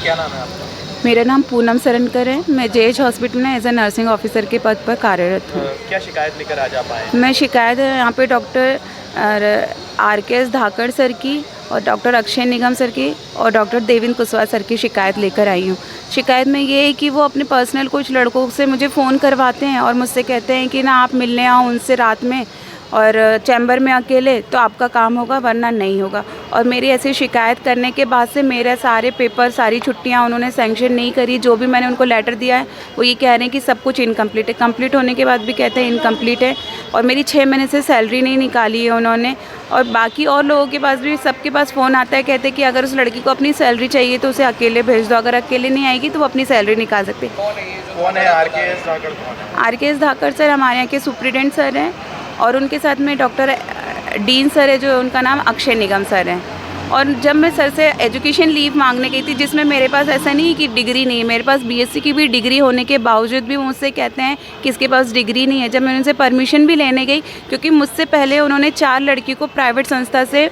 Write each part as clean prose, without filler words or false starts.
क्या नाम है आपका? मेरा नाम पूनम सरनकर है। मैं जेएच हॉस्पिटल में एज ए नर्सिंग ऑफिसर के पद पर कार्यरत हूँ। क्या शिकायत लेकर आज आप आए? मैं शिकायत यहाँ पे डॉक्टर RKS धाकड़ सर की और डॉक्टर अक्षय निगम सर की और डॉक्टर देवेंद्र कुशवाहा सर की शिकायत लेकर आई हूँ। शिकायत में ये है कि वो अपने पर्सनल कुछ लड़कों से मुझे फ़ोन करवाते हैं और मुझसे कहते हैं कि ना आप मिलने आओ उनसे रात में और चैम्बर में अकेले, तो आपका काम होगा वरना नहीं होगा। और मेरी ऐसी शिकायत करने के बाद से मेरे सारे पेपर, सारी छुट्टियां उन्होंने सैंक्शन नहीं करी। जो भी मैंने उनको लेटर दिया है वो ये कह रहे हैं कि सब कुछ इनकम्प्लीट है। कंप्लीट होने के बाद भी कहते हैं इनकम्प्लीट है। और मेरी 6 महीने से सैलरी नहीं निकाली है उन्होंने। और बाकी और लोगों के पास भी, सबके पास फ़ोन आता है, कहते हैं कि अगर उस लड़की को अपनी सैलरी चाहिए तो उसे अकेले भेज दो, अगर अकेले नहीं आएगी तो वो अपनी सैलरी निकाल सकते। कौन है RKS धाकड़? कौन है? RKS धाकड़ सर हमारे यहाँ के सुप्रिटेंडेंट सर हैं और उनके साथ में डॉक्टर डीन सर है, जो उनका नाम अक्षय निगम सर है। और जब मैं सर से एजुकेशन लीव मांगने गई थी, जिसमें मेरे पास ऐसा नहीं कि डिग्री नहीं है, मेरे पास BSc की भी डिग्री होने के बावजूद भी मुझसे कहते हैं कि इसके पास डिग्री नहीं है। जब मैं उनसे परमिशन भी लेने गई, क्योंकि मुझसे पहले उन्होंने 4 लड़कियों को प्राइवेट संस्था से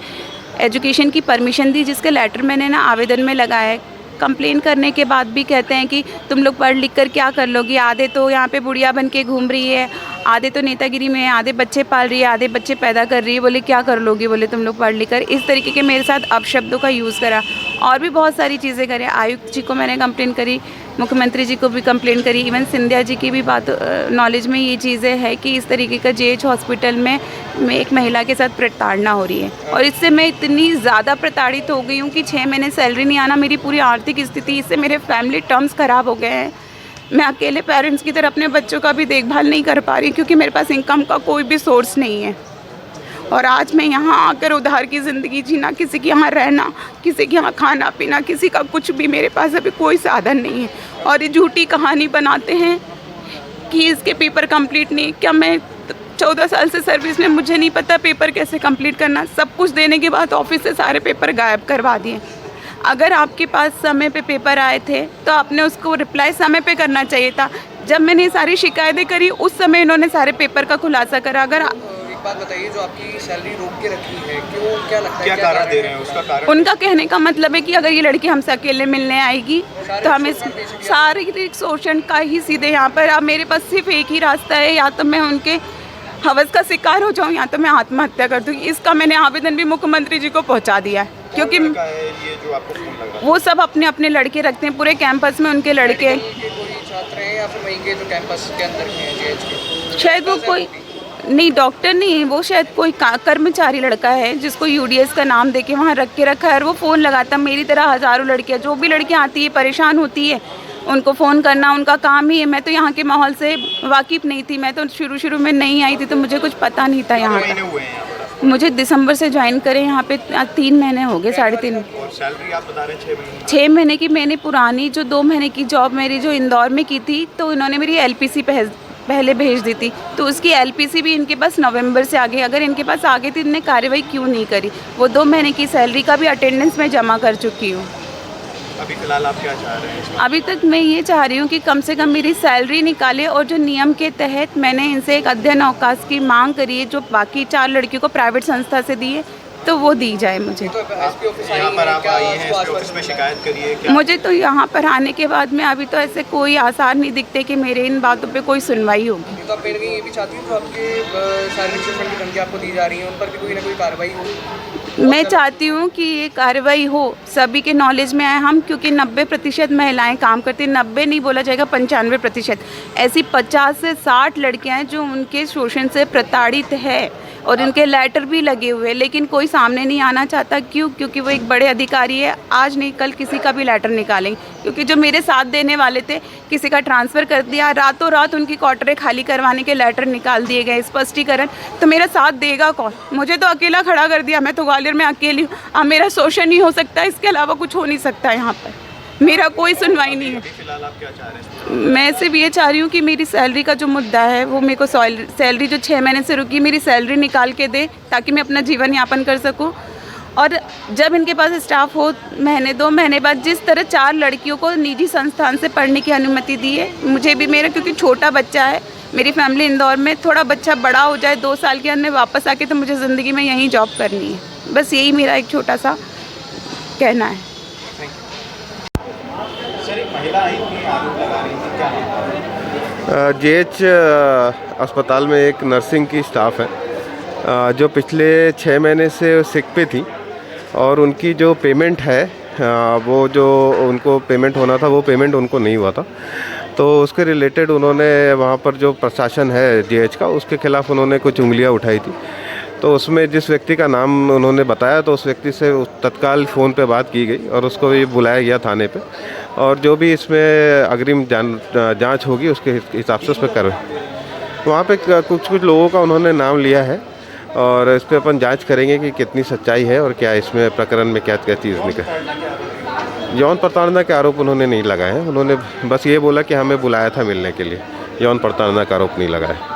एजुकेशन की परमिशन दी, जिसके लेटर मैंने ना आवेदन में लगाया है। कंप्लेन करने के बाद भी कहते हैं कि तुम लोग पढ़ लिख कर क्या कर लोगी, आधे तो यहाँ पे बुढ़िया बन के घूम रही है, आधे तो नेतागिरी में है, आधे बच्चे पाल रही है, आधे बच्चे पैदा कर रही है, बोले क्या कर लोगी, बोले तुम लोग पढ़ लिख कर। इस तरीके के मेरे साथ अपशब्दों का यूज़ करा और भी बहुत सारी चीज़ें करे। आयुक्त जी को मैंने कंप्लेन करी, मुख्यमंत्री जी को भी कंप्लेन करी, इवन सिंधिया जी की भी बात नॉलेज में ये चीज़ें है कि इस तरीके का जेएच हॉस्पिटल में एक महिला के साथ प्रताड़ना हो रही है। और इससे मैं इतनी ज़्यादा प्रताड़ित हो गई हूँ कि 6 महीने सैलरी नहीं आना, मेरी पूरी आर्थिक स्थिति, इससे मेरे फैमिली टर्म्स ख़राब हो गए हैं। मैं अकेले पेरेंट्स की तरह अपने बच्चों का भी देखभाल नहीं कर पा रही, क्योंकि मेरे पास इनकम का कोई भी सोर्स नहीं है। और आज मैं यहाँ आकर उधार की ज़िंदगी जीना, किसी के यहाँ रहना, किसी के यहाँ खाना पीना, किसी का कुछ भी, मेरे पास अभी कोई साधन नहीं है। और ये झूठी कहानी बनाते हैं कि इसके पेपर कंप्लीट नहीं। क्या मैं 14 साल से सर्विस में, मुझे नहीं पता पेपर कैसे कंप्लीट करना। सब कुछ देने के बाद ऑफिस से सारे पेपर गायब करवा दिए। अगर आपके पास समय पे पेपर आए थे तो आपने उसको रिप्लाई समय पे करना चाहिए था। जब मैंने ये सारी शिकायतें करी उस समय इन्होंने सारे पेपर का खुलासा करा। अगर एक बात बताइए, जो आपकी सैलरी रोक के रखी है, क्यों, क्या लगता है, क्या कारण दे रहे हैं? उसका कारण उनका कहने का मतलब है कि अगर ये लड़की हमसे अकेले मिलने आएगी तो हमें शारीरिक शोषण का ही सीधे यहाँ पर। अब मेरे पास सिर्फ एक ही रास्ता है, या तो मैं उनके हवस का शिकार हो जाऊँ या तो मैं आत्महत्या कर दूँ। इसका मैंने आवेदन भी मुख्यमंत्री जी को पहुँचा दिया है, क्योंकि ये जो आपको फोन लग रहा है? वो सब अपने अपने लड़के रखते हैं, पूरे कैंपस में उनके लड़के। कोई छात्र हैं या फिर वहीं के जो कैंपस के अंदर के हैं जेएच के? शायद वो कोई नहीं, डॉक्टर नहीं है वो, शायद कोई कर्मचारी लड़का है जिसको UDS का नाम देके वहाँ रख के रखा है। और वो फ़ोन लगाता, मेरी तरह हज़ारों लड़कियाँ, जो भी लड़कियाँ आती है परेशान होती है, उनको फ़ोन करना उनका काम ही है। मैं तो यहाँ के माहौल से वाकिफ़ नहीं थी, मैं तो शुरू में नहीं आई थी, तो मुझे कुछ पता नहीं था यहाँ का। मुझे दिसंबर से ज्वाइन करे यहाँ पे 3 महीने हो गए, 3.5। और सैलरी आप बता रहे हैं 6 महीने? 6 महीने की। मैंने पुरानी जो 2 महीने की जॉब मेरी जो इंदौर में की थी, तो इन्होंने मेरी LPC पहले भेज दी थी, तो उसकी LPC भी इनके पास नवंबर से आ गई। अगर इनके पास आ गई थी, इन्होंने कार्रवाई क्यों नहीं करी? वो 2 महीने की सैलरी का भी अटेंडेंस में जमा कर चुकी हूँ। अभी फिलहाल आप क्या चाह रहे हैं? अभी तक मैं ये चाह रही हूँ कि कम से कम मेरी सैलरी निकाले, और जो नियम के तहत मैंने इनसे एक अध्ययन अवकाश की मांग करी है, जो बाकी 4 लड़कियों को प्राइवेट संस्था से दी है, तो वो दी जाए मुझे। तो एसपी ऑफिस यहाँ पर आप आई हैं, SP ऑफिस में शिकायत करिए क्या? मुझे तो यहाँ पर आने के बाद में अभी तो ऐसे कोई आसार नहीं दिखते कि मेरे इन बातों पे कोई सुनवाई होगी। तो आप कहीं ना कहीं ये भी चाहती हैं, जो आपके शारीरिक शोषण की धमकी आपको दी जा रही है, उन पर भी कोई ना कोई कार्रवाई हो? मैं चाहती हूँ कि ये कार्रवाई हो, सभी के नॉलेज में आए हम, क्योंकि 90% महिलाएं काम करती हैं। 90 नहीं बोला जाएगा, 95%। ऐसी 50 से 60 लड़कियां हैं जो उनके शोषण से प्रताड़ित है, और उनके लेटर भी लगे हुए, लेकिन कोई सामने नहीं आना चाहता। क्यों? क्योंकि वो एक बड़े अधिकारी है, आज नहीं कल किसी का भी लेटर निकालेंगे। क्योंकि जो मेरे साथ देने वाले थे, किसी का ट्रांसफ़र कर दिया, रातों रात उनकी क्वार्टरें खाली करवाने के लेटर निकाल दिए गए, स्पष्टीकरण। तो मेरा साथ देगा कौन? मुझे तो अकेला खड़ा कर दिया, मैं तो ग्वालियर में अकेली हूँ। अब मेरा शोषण ही हो सकता है, इसके अलावा कुछ हो नहीं सकता यहाँ पर। मेरा कोई सुनवाई नहीं है। फिलहाल आप क्या चाह रहे हैं? मैं सिर्फ ये चाह रही हूँ कि मेरी सैलरी का जो मुद्दा है, वो मेरे को सैलरी जो 6 महीने से रुकी, मेरी सैलरी निकाल के दे, ताकि मैं अपना जीवन यापन कर सकूँ। और जब इनके पास स्टाफ हो, 2 महीने बाद जिस तरह 4 लड़कियों को निजी संस्थान से पढ़ने की अनुमति दी है, मुझे भी, मेरा क्योंकि छोटा बच्चा है, मेरी फैमिली इंदौर में, थोड़ा बच्चा बड़ा हो जाए 2 साल के अंदर वापस आके, तो मुझे ज़िंदगी में यहीं जॉब करनी है। बस यही मेरा एक छोटा सा कहना है। महिला आई थी, आरोप लगा रही थी, क्या नाम? जेएच अस्पताल में एक नर्सिंग की स्टाफ है जो पिछले 6 महीने से सिक पे थी और उनकी जो पेमेंट है वो जो उनको पेमेंट होना था वो पेमेंट उनको नहीं हुआ था, तो उसके रिलेटेड उन्होंने वहाँ पर जो प्रशासन है जेएच का उसके खिलाफ़ उन्होंने कुछ उंगलियाँ उठाई थी। तो उसमें जिस व्यक्ति का नाम उन्होंने बताया तो उस व्यक्ति से तत्काल फ़ोन पे बात की गई और उसको भी बुलाया गया थाने पे, और जो भी इसमें अग्रिम जांच होगी उसके हिसाब से उस पर कार्रवाई। वहाँ पे कुछ लोगों का उन्होंने नाम लिया है और इस पर अपन जांच करेंगे कि कितनी सच्चाई है और क्या इसमें प्रकरण में क्या क्या चीज़ निकल। यौन प्रताड़ना के आरोप उन्होंने नहीं लगाए हैं, उन्होंने बस ये बोला कि हमें बुलाया था मिलने के लिए, यौन प्रताड़ना का आरोप नहीं लगाया।